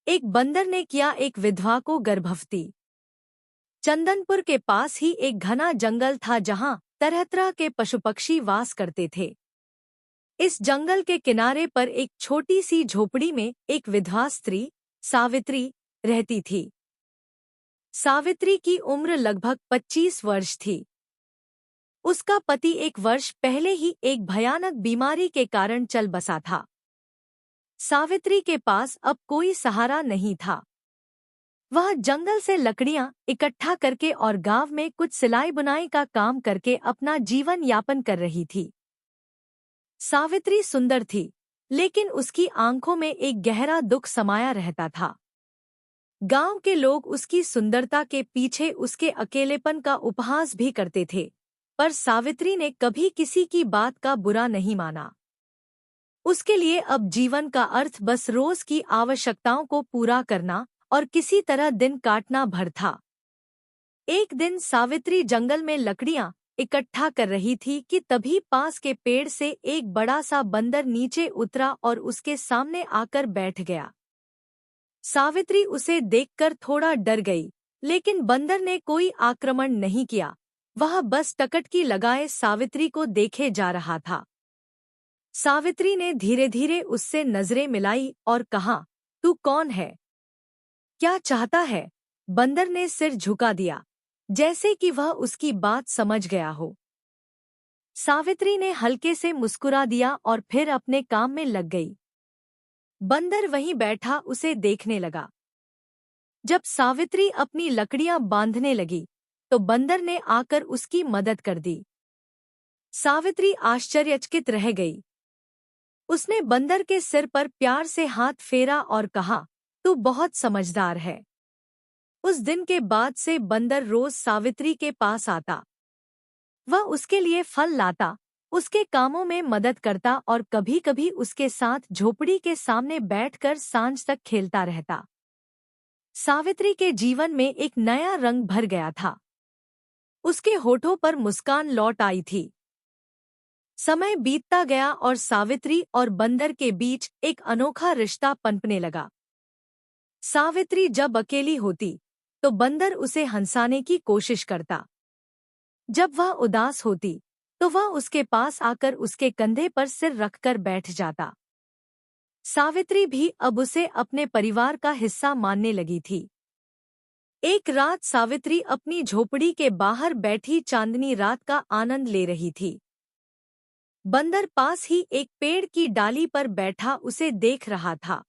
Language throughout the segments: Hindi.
एक बंदर ने किया एक विधवा को गर्भवती। चंदनपुर के पास ही एक घना जंगल था जहां तरह तरह के पशु पक्षी वास करते थे। इस जंगल के किनारे पर एक छोटी सी झोपड़ी में एक विधवा स्त्री सावित्री रहती थी। सावित्री की उम्र लगभग 25 वर्ष थी। उसका पति एक वर्ष पहले ही एक भयानक बीमारी के कारण चल बसा था। सावित्री के पास अब कोई सहारा नहीं था। वह जंगल से लकड़ियां इकट्ठा करके और गांव में कुछ सिलाई बुनाई का काम करके अपना जीवन यापन कर रही थी। सावित्री सुंदर थी, लेकिन उसकी आंखों में एक गहरा दुख समाया रहता था। गांव के लोग उसकी सुंदरता के पीछे उसके अकेलेपन का उपहास भी करते थे, पर सावित्री ने कभी किसी की बात का बुरा नहीं माना। उसके लिए अब जीवन का अर्थ बस रोज की आवश्यकताओं को पूरा करना और किसी तरह दिन काटना भर था। एक दिन सावित्री जंगल में लकड़ियां इकट्ठा कर रही थी कि तभी पास के पेड़ से एक बड़ा सा बंदर नीचे उतरा और उसके सामने आकर बैठ गया। सावित्री उसे देखकर थोड़ा डर गई, लेकिन बंदर ने कोई आक्रमण नहीं किया। वह बस टकटकी लगाए सावित्री को देखे जा रहा था। सावित्री ने धीरे धीरे उससे नजरें मिलाई और कहा, तू कौन है? क्या चाहता है? बंदर ने सिर झुका दिया, जैसे कि वह उसकी बात समझ गया हो। सावित्री ने हल्के से मुस्कुरा दिया और फिर अपने काम में लग गई। बंदर वहीं बैठा उसे देखने लगा। जब सावित्री अपनी लकड़ियां बांधने लगी, तो बंदर ने आकर उसकी मदद कर दी। सावित्री आश्चर्यचकित रह गई। उसने बंदर के सिर पर प्यार से हाथ फेरा और कहा, तू बहुत समझदार है। उस दिन के बाद से बंदर रोज सावित्री के पास आता। वह उसके लिए फल लाता, उसके कामों में मदद करता और कभी-कभी उसके साथ झोपड़ी के सामने बैठकर सांझ तक खेलता रहता। सावित्री के जीवन में एक नया रंग भर गया था। उसके होठों पर मुस्कान लौट आई थी। समय बीतता गया और सावित्री और बंदर के बीच एक अनोखा रिश्ता पनपने लगा। सावित्री जब अकेली होती, तो बंदर उसे हंसाने की कोशिश करता। जब वह उदास होती, तो वह उसके पास आकर उसके कंधे पर सिर रखकर बैठ जाता। सावित्री भी अब उसे अपने परिवार का हिस्सा मानने लगी थी। एक रात सावित्री अपनी झोपड़ी के बाहर बैठी चांदनी रात का आनंद ले रही थी। बंदर पास ही एक पेड़ की डाली पर बैठा उसे देख रहा था।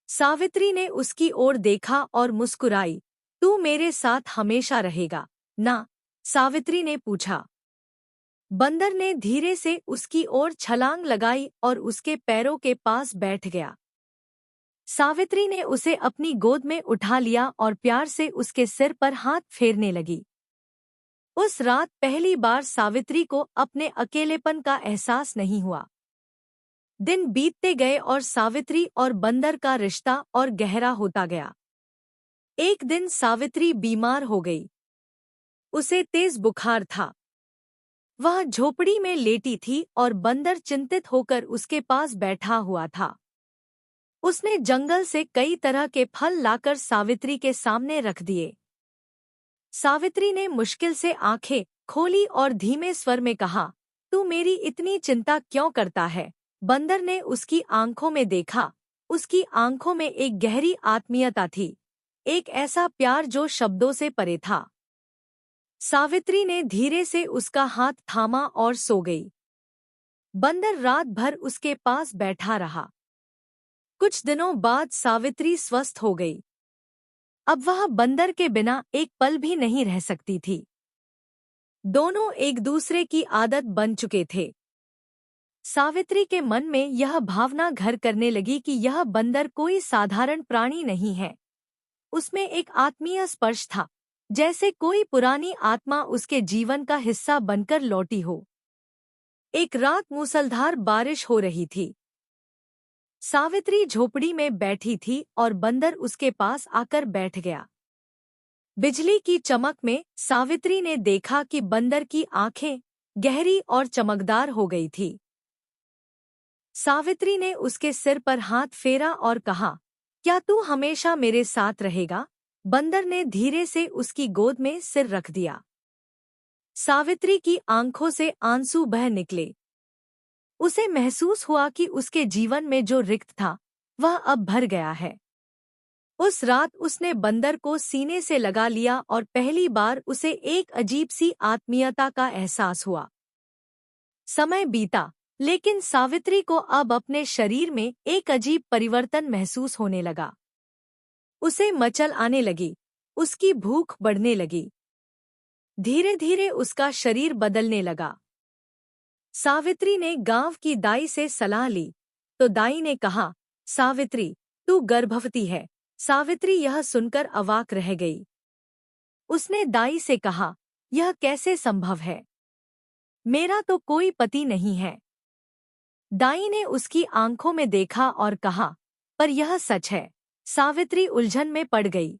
सावित्री ने उसकी ओर देखा और मुस्कुराई। तू मेरे साथ हमेशा रहेगा ना? सावित्री ने पूछा। बंदर ने धीरे से उसकी ओर छलांग लगाई और उसके पैरों के पास बैठ गया। सावित्री ने उसे अपनी गोद में उठा लिया और प्यार से उसके सिर पर हाथ फेरने लगी। उस रात पहली बार सावित्री को अपने अकेलेपन का एहसास नहीं हुआ। दिन बीतते गए और सावित्री और बंदर का रिश्ता और गहरा होता गया। एक दिन सावित्री बीमार हो गई। उसे तेज बुखार था। वह झोपड़ी में लेटी थी और बंदर चिंतित होकर उसके पास बैठा हुआ था। उसने जंगल से कई तरह के फल लाकर सावित्री के सामने रख दिए। सावित्री ने मुश्किल से आंखें खोली और धीमे स्वर में कहा, तू मेरी इतनी चिंता क्यों करता है? बंदर ने उसकी आंखों में देखा। उसकी आंखों में एक गहरी आत्मीयता थी, एक ऐसा प्यार जो शब्दों से परे था। सावित्री ने धीरे से उसका हाथ थामा और सो गई। बंदर रात भर उसके पास बैठा रहा। कुछ दिनों बाद सावित्री स्वस्थ हो गई। अब वह बंदर के बिना एक पल भी नहीं रह सकती थी। दोनों एक दूसरे की आदत बन चुके थे। सावित्री के मन में यह भावना घर करने लगी कि यह बंदर कोई साधारण प्राणी नहीं है। उसमें एक आत्मीय स्पर्श था, जैसे कोई पुरानी आत्मा उसके जीवन का हिस्सा बनकर लौटी हो। एक रात मूसलाधार बारिश हो रही थी। सावित्री झोपड़ी में बैठी थी और बंदर उसके पास आकर बैठ गया। बिजली की चमक में सावित्री ने देखा कि बंदर की आंखें गहरी और चमकदार हो गई थी। सावित्री ने उसके सिर पर हाथ फेरा और कहा, क्या तू हमेशा मेरे साथ रहेगा? बंदर ने धीरे से उसकी गोद में सिर रख दिया। सावित्री की आंखों से आंसू बह निकले। उसे महसूस हुआ कि उसके जीवन में जो रिक्त था वह अब भर गया है। उस रात उसने बंदर को सीने से लगा लिया और पहली बार उसे एक अजीब सी आत्मीयता का एहसास हुआ। समय बीता, लेकिन सावित्री को अब अपने शरीर में एक अजीब परिवर्तन महसूस होने लगा। उसे मचल आने लगी, उसकी भूख बढ़ने लगी। धीरे धीरे उसका शरीर बदलने लगा। सावित्री ने गांव की दाई से सलाह ली, तो दाई ने कहा, सावित्री, तू गर्भवती है। सावित्री यह सुनकर अवाक रह गई। उसने दाई से कहा, यह कैसे संभव है? मेरा तो कोई पति नहीं है। दाई ने उसकी आंखों में देखा और कहा, पर यह सच है। सावित्री उलझन में पड़ गई।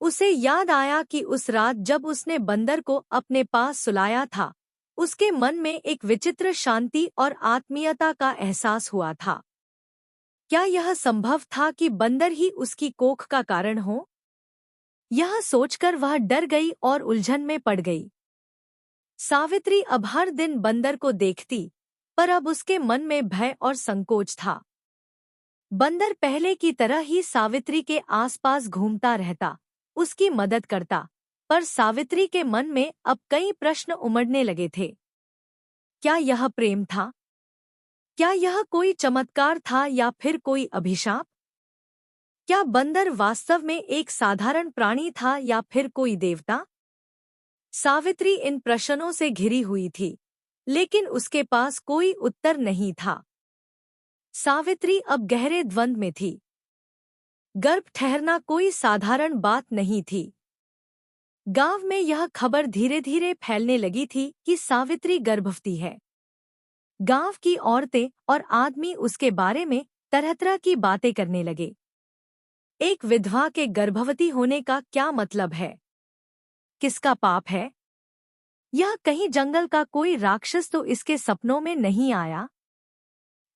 उसे याद आया कि उस रात जब उसने बंदर को अपने पास सुलाया था, उसके मन में एक विचित्र शांति और आत्मीयता का एहसास हुआ था। क्या यह संभव था कि बंदर ही उसकी कोख का कारण हो? यह सोचकर वह डर गई और उलझन में पड़ गई। सावित्री अब हर दिन बंदर को देखती, पर अब उसके मन में भय और संकोच था। बंदर पहले की तरह ही सावित्री के आसपास घूमता रहता, उसकी मदद करता, पर सावित्री के मन में अब कई प्रश्न उमड़ने लगे थे। क्या यह प्रेम था? क्या यह कोई चमत्कार था या फिर कोई अभिशाप? क्या बंदर वास्तव में एक साधारण प्राणी था या फिर कोई देवता? सावित्री इन प्रश्नों से घिरी हुई थी, लेकिन उसके पास कोई उत्तर नहीं था। सावित्री अब गहरे द्वंद्व में थी। गर्भ ठहरना कोई साधारण बात नहीं थी। गांव में यह खबर धीरे धीरे फैलने लगी थी कि सावित्री गर्भवती है। गांव की औरतें और आदमी उसके बारे में तरह तरह की बातें करने लगे। एक विधवा के गर्भवती होने का क्या मतलब है? किसका पाप है? यह कहीं जंगल का कोई राक्षस तो इसके सपनों में नहीं आया?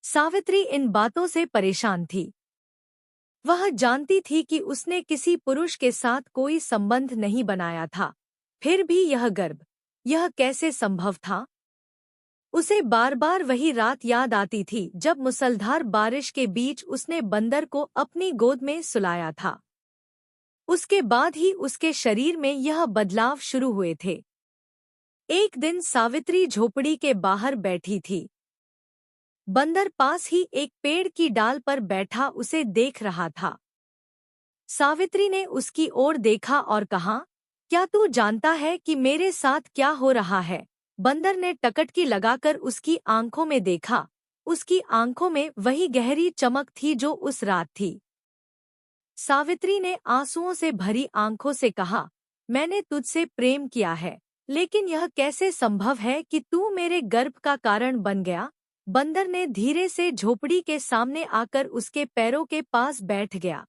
सावित्री इन बातों से परेशान थी। वह जानती थी कि उसने किसी पुरुष के साथ कोई संबंध नहीं बनाया था, फिर भी यह गर्भ, यह कैसे संभव था? उसे बार बार वही रात याद आती थी जब मूसलधार बारिश के बीच उसने बंदर को अपनी गोद में सुलाया था। उसके बाद ही उसके शरीर में यह बदलाव शुरू हुए थे। एक दिन सावित्री झोपड़ी के बाहर बैठी थी। बंदर पास ही एक पेड़ की डाल पर बैठा उसे देख रहा था। सावित्री ने उसकी ओर देखा और कहा, क्या तू जानता है कि मेरे साथ क्या हो रहा है? बंदर ने टकटकी लगाकर उसकी आंखों में देखा। उसकी आंखों में वही गहरी चमक थी जो उस रात थी। सावित्री ने आंसुओं से भरी आंखों से कहा, मैंने तुझसे प्रेम किया है, लेकिन यह कैसे संभव है कि तू मेरे गर्भ का कारण बन गया? बंदर ने धीरे से झोपड़ी के सामने आकर उसके पैरों के पास बैठ गया।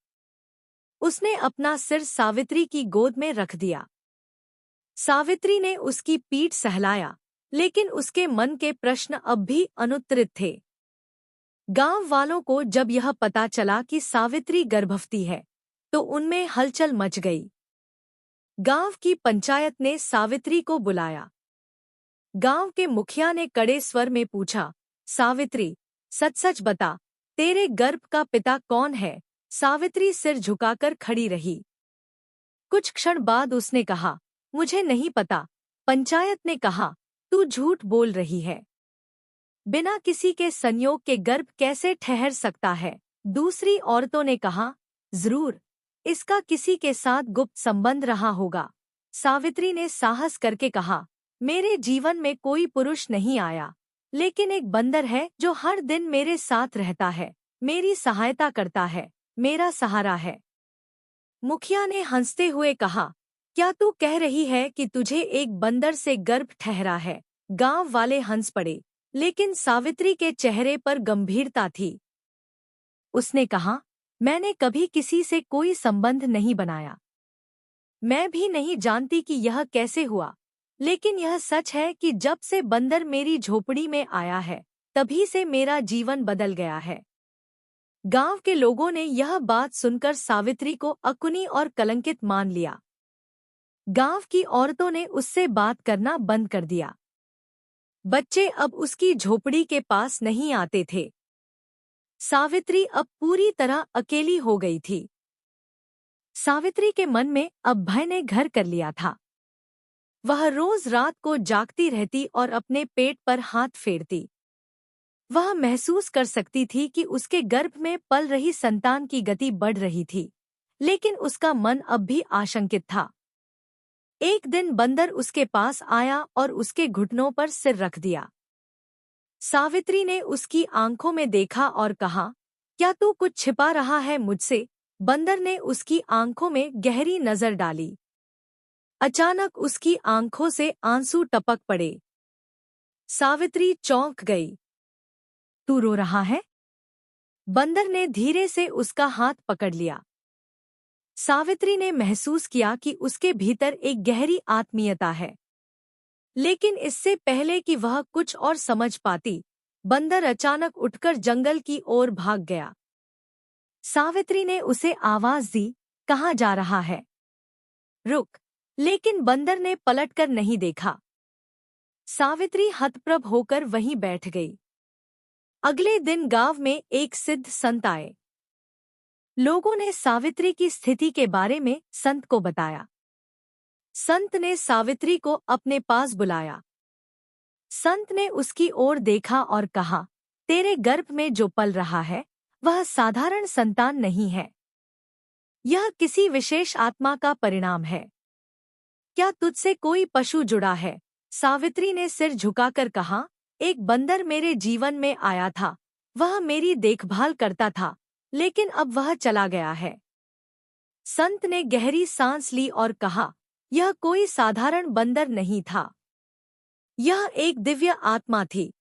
उसने अपना सिर सावित्री की गोद में रख दिया। सावित्री ने उसकी पीठ सहलाया, लेकिन उसके मन के प्रश्न अब भी अनुत्तरित थे। गांव वालों को जब यह पता चला कि सावित्री गर्भवती है, तो उनमें हलचल मच गई। गांव की पंचायत ने सावित्री को बुलाया। गांव के मुखिया ने कड़े स्वर में पूछा, सावित्री, सच सच बता, तेरे गर्भ का पिता कौन है? सावित्री सिर झुकाकर खड़ी रही। कुछ क्षण बाद उसने कहा, मुझे नहीं पता। पंचायत ने कहा, तू झूठ बोल रही है। बिना किसी के संयोग के गर्भ कैसे ठहर सकता है? दूसरी औरतों ने कहा, जरूर, इसका किसी के साथ गुप्त संबंध रहा होगा। सावित्री ने साहस करके कहा, मेरे जीवन में कोई पुरुष नहीं आया, लेकिन एक बंदर है जो हर दिन मेरे साथ रहता है, मेरी सहायता करता है, मेरा सहारा है। मुखिया ने हंसते हुए कहा, क्या तू कह रही है कि तुझे एक बंदर से गर्भ ठहरा है? गांव वाले हंस पड़े, लेकिन सावित्री के चेहरे पर गंभीरता थी। उसने कहा, मैंने कभी किसी से कोई संबंध नहीं बनाया। मैं भी नहीं जानती कि यह कैसे हुआ, लेकिन यह सच है कि जब से बंदर मेरी झोपड़ी में आया है, तभी से मेरा जीवन बदल गया है। गांव के लोगों ने यह बात सुनकर सावित्री को अकुनी और कलंकित मान लिया। गांव की औरतों ने उससे बात करना बंद कर दिया। बच्चे अब उसकी झोपड़ी के पास नहीं आते थे। सावित्री अब पूरी तरह अकेली हो गई थी। सावित्री के मन में अब भय ने घर कर लिया था। वह रोज रात को जागती रहती और अपने पेट पर हाथ फेरती। वह महसूस कर सकती थी कि उसके गर्भ में पल रही संतान की गति बढ़ रही थी, लेकिन उसका मन अब भी आशंकित था। एक दिन बंदर उसके पास आया और उसके घुटनों पर सिर रख दिया। सावित्री ने उसकी आंखों में देखा और कहा, क्या तू कुछ छिपा रहा है मुझसे? बंदर ने उसकी आंखों में गहरी नजर डाली। अचानक उसकी आंखों से आंसू टपक पड़े। सावित्री चौंक गई। तू रो रहा है? बंदर ने धीरे से उसका हाथ पकड़ लिया। सावित्री ने महसूस किया कि उसके भीतर एक गहरी आत्मीयता है। लेकिन इससे पहले कि वह कुछ और समझ पाती, बंदर अचानक उठकर जंगल की ओर भाग गया। सावित्री ने उसे आवाज दी, कहाँ जा रहा है? रुक। लेकिन बंदर ने पलटकर नहीं देखा। सावित्री हतप्रभ होकर वहीं बैठ गई। अगले दिन गांव में एक सिद्ध संत आए। लोगों ने सावित्री की स्थिति के बारे में संत को बताया। संत ने सावित्री को अपने पास बुलाया। संत ने उसकी ओर देखा और कहा, तेरे गर्भ में जो पल रहा है वह साधारण संतान नहीं है। यह किसी विशेष आत्मा का परिणाम है। क्या तुझसे कोई पशु जुड़ा है? सावित्री ने सिर झुकाकर कहा, एक बंदर मेरे जीवन में आया था। वह मेरी देखभाल करता था, लेकिन अब वह चला गया है। संत ने गहरी सांस ली और कहा, यह कोई साधारण बंदर नहीं था। यह एक दिव्य आत्मा थी।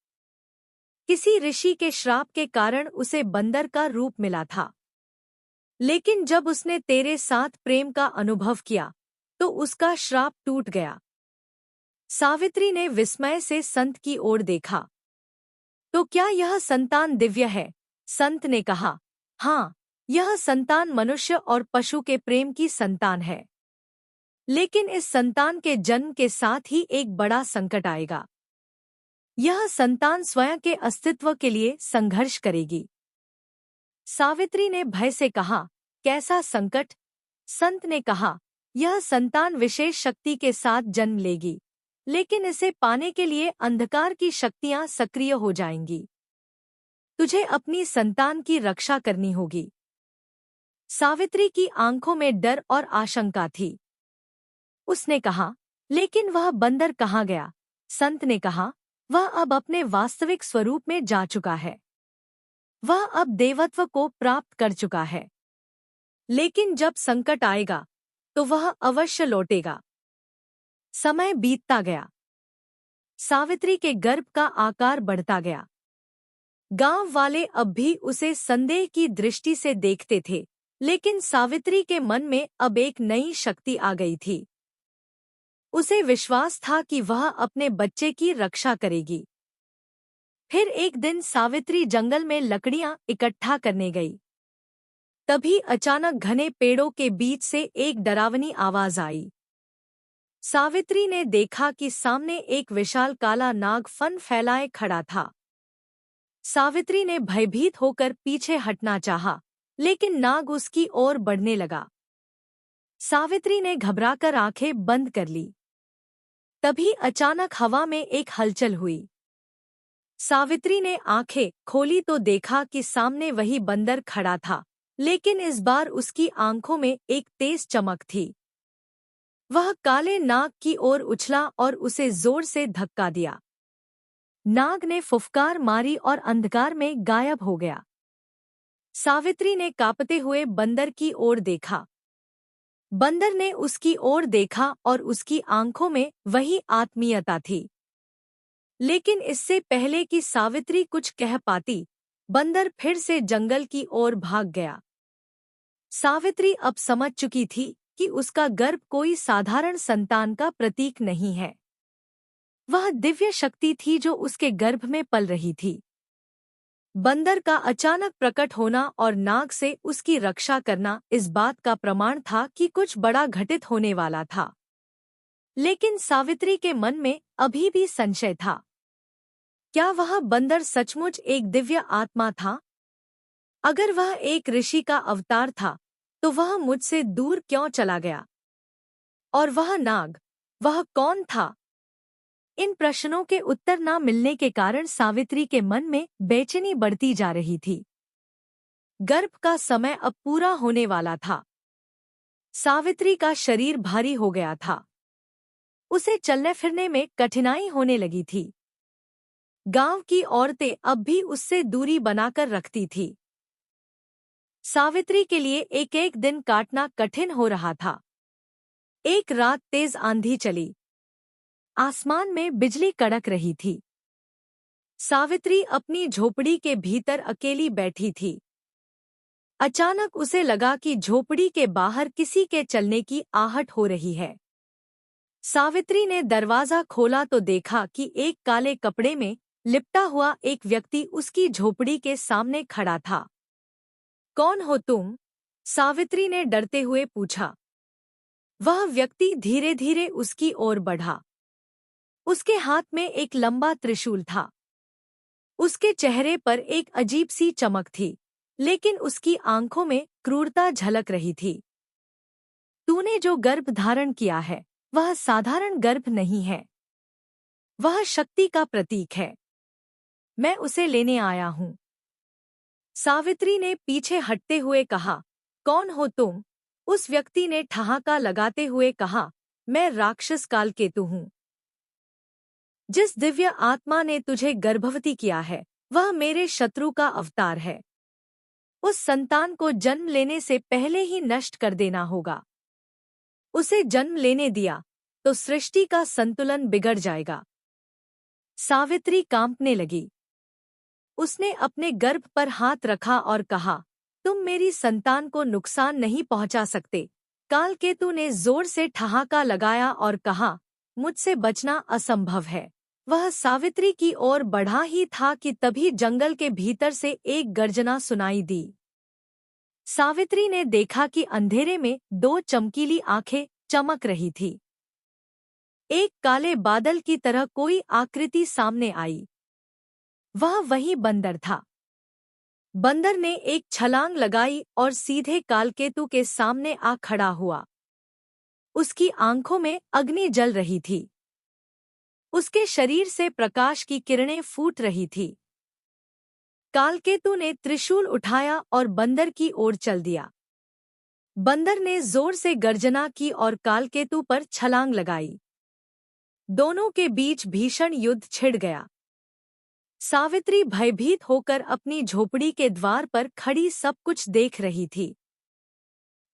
किसी ऋषि के श्राप के कारण उसे बंदर का रूप मिला था। लेकिन जब उसने तेरे साथ प्रेम का अनुभव किया, तो उसका श्राप टूट गया। सावित्री ने विस्मय से संत की ओर देखा। तो क्या यह संतान दिव्य है? संत ने कहा, हाँ, यह संतान मनुष्य और पशु के प्रेम की संतान है। लेकिन इस संतान के जन्म के साथ ही एक बड़ा संकट आएगा। यह संतान स्वयं के अस्तित्व के लिए संघर्ष करेगी। सावित्री ने भय से कहा, कैसा संकट? संत ने कहा, यह संतान विशेष शक्ति के साथ जन्म लेगी, लेकिन इसे पाने के लिए अंधकार की शक्तियां सक्रिय हो जाएंगी। तुझे अपनी संतान की रक्षा करनी होगी। सावित्री की आंखों में डर और आशंका थी। उसने कहा, लेकिन वह बंदर कहाँ गया? संत ने कहा, वह अब अपने वास्तविक स्वरूप में जा चुका है। वह अब देवत्व को प्राप्त कर चुका है। लेकिन जब संकट आएगा, तो वह अवश्य लौटेगा। समय बीतता गया। सावित्री के गर्भ का आकार बढ़ता गया। गांव वाले अब भी उसे संदेह की दृष्टि से देखते थे, लेकिन सावित्री के मन में अब एक नई शक्ति आ गई थी। उसे विश्वास था कि वह अपने बच्चे की रक्षा करेगी। फिर एक दिन सावित्री जंगल में लकड़ियां इकट्ठा करने गई। तभी अचानक घने पेड़ों के बीच से एक डरावनी आवाज आई। सावित्री ने देखा कि सामने एक विशाल काला नाग फन फैलाए खड़ा था। सावित्री ने भयभीत होकर पीछे हटना चाहा, लेकिन नाग उसकी ओर बढ़ने लगा। सावित्री ने घबराकर आंखें बंद कर ली। तभी अचानक हवा में एक हलचल हुई। सावित्री ने आंखें खोली तो देखा कि सामने वही बंदर खड़ा था, लेकिन इस बार उसकी आंखों में एक तेज चमक थी। वह काले नाग की ओर उछला और उसे जोर से धक्का दिया। नाग ने फुफकार मारी और अंधकार में गायब हो गया। सावित्री ने कांपते हुए बंदर की ओर देखा। बंदर ने उसकी ओर देखा और उसकी आंखों में वही आत्मीयता थी। लेकिन इससे पहले कि सावित्री कुछ कह पाती, बंदर फिर से जंगल की ओर भाग गया। सावित्री अब समझ चुकी थी कि उसका गर्भ कोई साधारण संतान का प्रतीक नहीं है। वह दिव्य शक्ति थी जो उसके गर्भ में पल रही थी। बंदर का अचानक प्रकट होना और नाग से उसकी रक्षा करना इस बात का प्रमाण था कि कुछ बड़ा घटित होने वाला था। लेकिन सावित्री के मन में अभी भी संशय था। क्या वह बंदर सचमुच एक दिव्य आत्मा था? अगर वह एक ऋषि का अवतार था, तो वह मुझसे दूर क्यों चला गया? और वह नाग, वह कौन था? इन प्रश्नों के उत्तर न मिलने के कारण सावित्री के मन में बेचैनी बढ़ती जा रही थी। गर्भ का समय अब पूरा होने वाला था। सावित्री का शरीर भारी हो गया था। उसे चलने फिरने में कठिनाई होने लगी थी। गांव की औरतें अब भी उससे दूरी बनाकर रखती थी। सावित्री के लिए एक एक दिन काटना कठिन हो रहा था। एक रात तेज आंधी चली। आसमान में बिजली कड़क रही थी। सावित्री अपनी झोपड़ी के भीतर अकेली बैठी थी। अचानक उसे लगा कि झोपड़ी के बाहर किसी के चलने की आहट हो रही है। सावित्री ने दरवाजा खोला तो देखा कि एक काले कपड़े में लिपटा हुआ एक व्यक्ति उसकी झोपड़ी के सामने खड़ा था। कौन हो तुम? सावित्री ने डरते हुए पूछा। वह व्यक्ति धीरे धीरे उसकी ओर बढ़ा। उसके हाथ में एक लंबा त्रिशूल था। उसके चेहरे पर एक अजीब सी चमक थी, लेकिन उसकी आंखों में क्रूरता झलक रही थी। तूने जो गर्भ धारण किया है, वह साधारण गर्भ नहीं है। वह शक्ति का प्रतीक है। मैं उसे लेने आया हूँ। सावित्री ने पीछे हटते हुए कहा। कौन हो तुम? उस व्यक्ति ने ठहाका लगाते हुए कहा। मैं राक्षस कालकेतु हूँ। जिस दिव्य आत्मा ने तुझे गर्भवती किया है, वह मेरे शत्रु का अवतार है। उस संतान को जन्म लेने से पहले ही नष्ट कर देना होगा। उसे जन्म लेने दिया तो सृष्टि का संतुलन बिगड़ जाएगा। सावित्री कांपने लगी। उसने अपने गर्भ पर हाथ रखा और कहा, तुम मेरी संतान को नुकसान नहीं पहुंचा सकते। कालकेतु ने जोर से ठहाका लगाया और कहा, मुझसे बचना असंभव है। वह सावित्री की ओर बढ़ा ही था कि तभी जंगल के भीतर से एक गर्जना सुनाई दी। सावित्री ने देखा कि अंधेरे में दो चमकीली आंखें चमक रही थी। एक काले बादल की तरह कोई आकृति सामने आई। वह वही बंदर था। बंदर ने एक छलांग लगाई और सीधे कालकेतु के सामने आ खड़ा हुआ। उसकी आंखों में अग्नि जल रही थी। उसके शरीर से प्रकाश की किरणें फूट रही थी। कालकेतु ने त्रिशूल उठाया और बंदर की ओर चल दिया। बंदर ने जोर से गर्जना की और कालकेतु पर छलांग लगाई। दोनों के बीच भीषण युद्ध छिड़ गया। सावित्री भयभीत होकर अपनी झोपड़ी के द्वार पर खड़ी सब कुछ देख रही थी।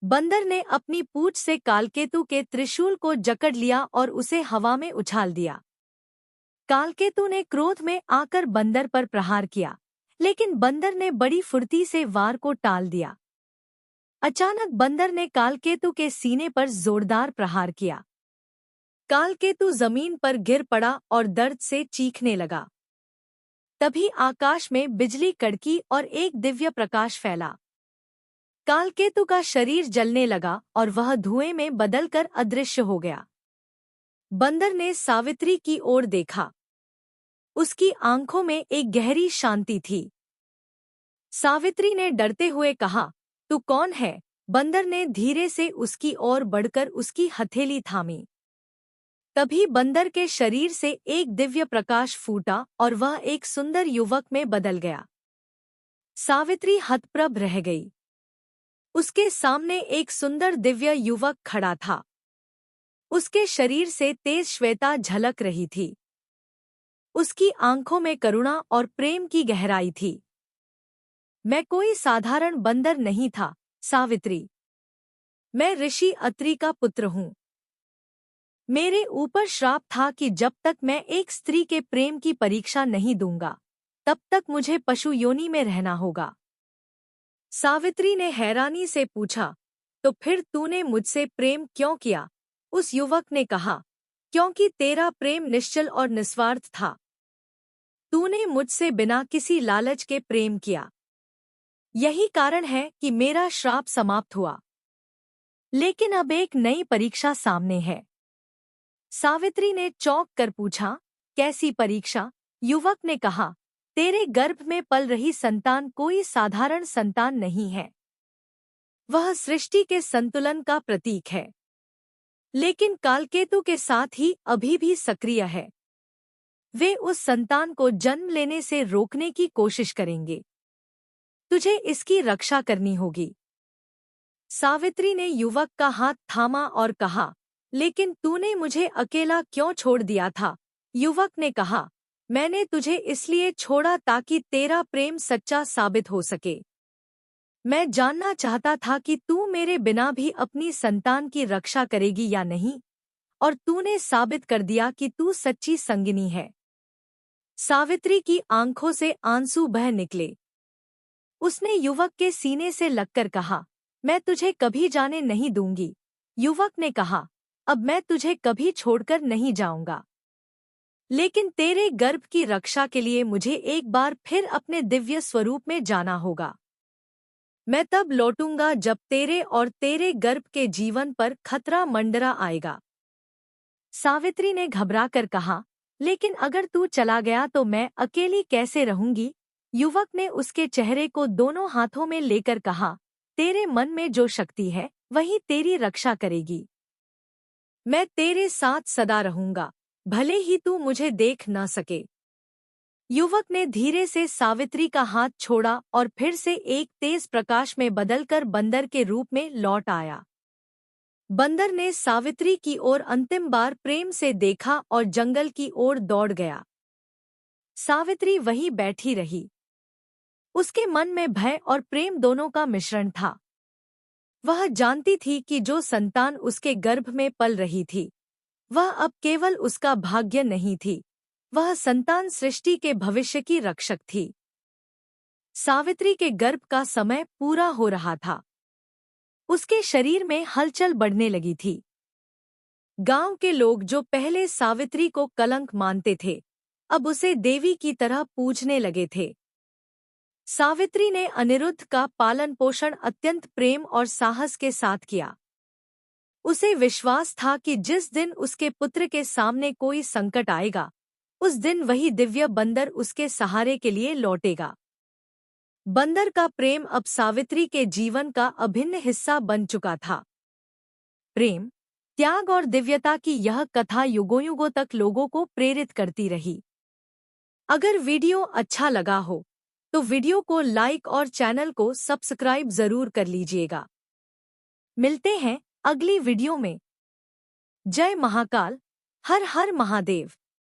बंदर ने अपनी पूंछ से कालकेतु के त्रिशूल को जकड़ लिया और उसे हवा में उछाल दिया। कालकेतु ने क्रोध में आकर बंदर पर प्रहार किया, लेकिन बंदर ने बड़ी फुर्ती से वार को टाल दिया। अचानक बंदर ने कालकेतु के सीने पर जोरदार प्रहार किया। कालकेतु जमीन पर गिर पड़ा और दर्द से चीखने लगा। तभी आकाश में बिजली कड़की और एक दिव्य प्रकाश फैला। कालकेतु का शरीर जलने लगा और वह धुएं में बदलकर अदृश्य हो गया। बंदर ने सावित्री की ओर देखा। उसकी आंखों में एक गहरी शांति थी। सावित्री ने डरते हुए कहा, तू कौन है? बंदर ने धीरे से उसकी ओर बढ़कर उसकी हथेली थामी। तभी बंदर के शरीर से एक दिव्य प्रकाश फूटा और वह एक सुंदर युवक में बदल गया। सावित्री हतप्रभ रह गई। उसके सामने एक सुंदर दिव्य युवक खड़ा था। उसके शरीर से तेज श्वेता झलक रही थी। उसकी आंखों में करुणा और प्रेम की गहराई थी। मैं कोई साधारण बंदर नहीं था, सावित्री। मैं ऋषि अत्रि का पुत्र हूँ। मेरे ऊपर श्राप था कि जब तक मैं एक स्त्री के प्रेम की परीक्षा नहीं दूंगा, तब तक मुझे पशु योनि में रहना होगा। सावित्री ने हैरानी से पूछा, तो फिर तूने मुझसे प्रेम क्यों किया? उस युवक ने कहा, क्योंकि तेरा प्रेम निश्चल और निस्वार्थ था। तूने मुझसे बिना किसी लालच के प्रेम किया। यही कारण है कि मेरा श्राप समाप्त हुआ। लेकिन अब एक नई परीक्षा सामने है। सावित्री ने चौंक कर पूछा, कैसी परीक्षा? युवक ने कहा, तेरे गर्भ में पल रही संतान कोई साधारण संतान नहीं है। वह सृष्टि के संतुलन का प्रतीक है, लेकिन कालकेतु के साथ ही अभी भी सक्रिय है। वे उस संतान को जन्म लेने से रोकने की कोशिश करेंगे। तुझे इसकी रक्षा करनी होगी। सावित्री ने युवक का हाथ थामा और कहा, लेकिन तूने मुझे अकेला क्यों छोड़ दिया था? युवक ने कहा, मैंने तुझे इसलिए छोड़ा ताकि तेरा प्रेम सच्चा साबित हो सके। मैं जानना चाहता था कि तू मेरे बिना भी अपनी संतान की रक्षा करेगी या नहीं, और तूने साबित कर दिया कि तू सच्ची संगिनी है। सावित्री की आंखों से आंसू बह निकले। उसने युवक के सीने से लगकर कहा, मैं तुझे कभी जाने नहीं दूंगी। युवक ने कहा, अब मैं तुझे कभी छोड़कर नहीं जाऊंगा, लेकिन तेरे गर्भ की रक्षा के लिए मुझे एक बार फिर अपने दिव्य स्वरूप में जाना होगा। मैं तब लौटूंगा जब तेरे और तेरे गर्भ के जीवन पर खतरा मंडरा आएगा। सावित्री ने घबराकर कहा, लेकिन अगर तू चला गया तो मैं अकेली कैसे रहूंगी? युवक ने उसके चेहरे को दोनों हाथों में लेकर कहा, तेरे मन में जो शक्ति है वही तेरी रक्षा करेगी। मैं तेरे साथ सदा रहूंगा, भले ही तू मुझे देख न सके। युवक ने धीरे से सावित्री का हाथ छोड़ा और फिर से एक तेज प्रकाश में बदलकर बंदर के रूप में लौट आया। बंदर ने सावित्री की ओर अंतिम बार प्रेम से देखा और जंगल की ओर दौड़ गया। सावित्री वहीं बैठी रही। उसके मन में भय और प्रेम दोनों का मिश्रण था। वह जानती थी कि जो संतान उसके गर्भ में पल रही थी, वह अब केवल उसका भाग्य नहीं थी, वह संतान सृष्टि के भविष्य की रक्षक थी। सावित्री के गर्भ का समय पूरा हो रहा था। उसके शरीर में हलचल बढ़ने लगी थी। गांव के लोग जो पहले सावित्री को कलंक मानते थे, अब उसे देवी की तरह पूजने लगे थे। सावित्री ने अनिरुद्ध का पालन पोषण अत्यंत प्रेम और साहस के साथ किया। उसे विश्वास था कि जिस दिन उसके पुत्र के सामने कोई संकट आएगा, उस दिन वही दिव्य बंदर उसके सहारे के लिए लौटेगा। बंदर का प्रेम अब सावित्री के जीवन का अभिन्न हिस्सा बन चुका था। प्रेम, त्याग और दिव्यता की यह कथा युगों-युगों तक लोगों को प्रेरित करती रही। अगर वीडियो अच्छा लगा हो तो वीडियो को लाइक और चैनल को सब्सक्राइब जरूर कर लीजिएगा। मिलते हैं अगली वीडियो में। जय महाकाल, हर हर महादेव।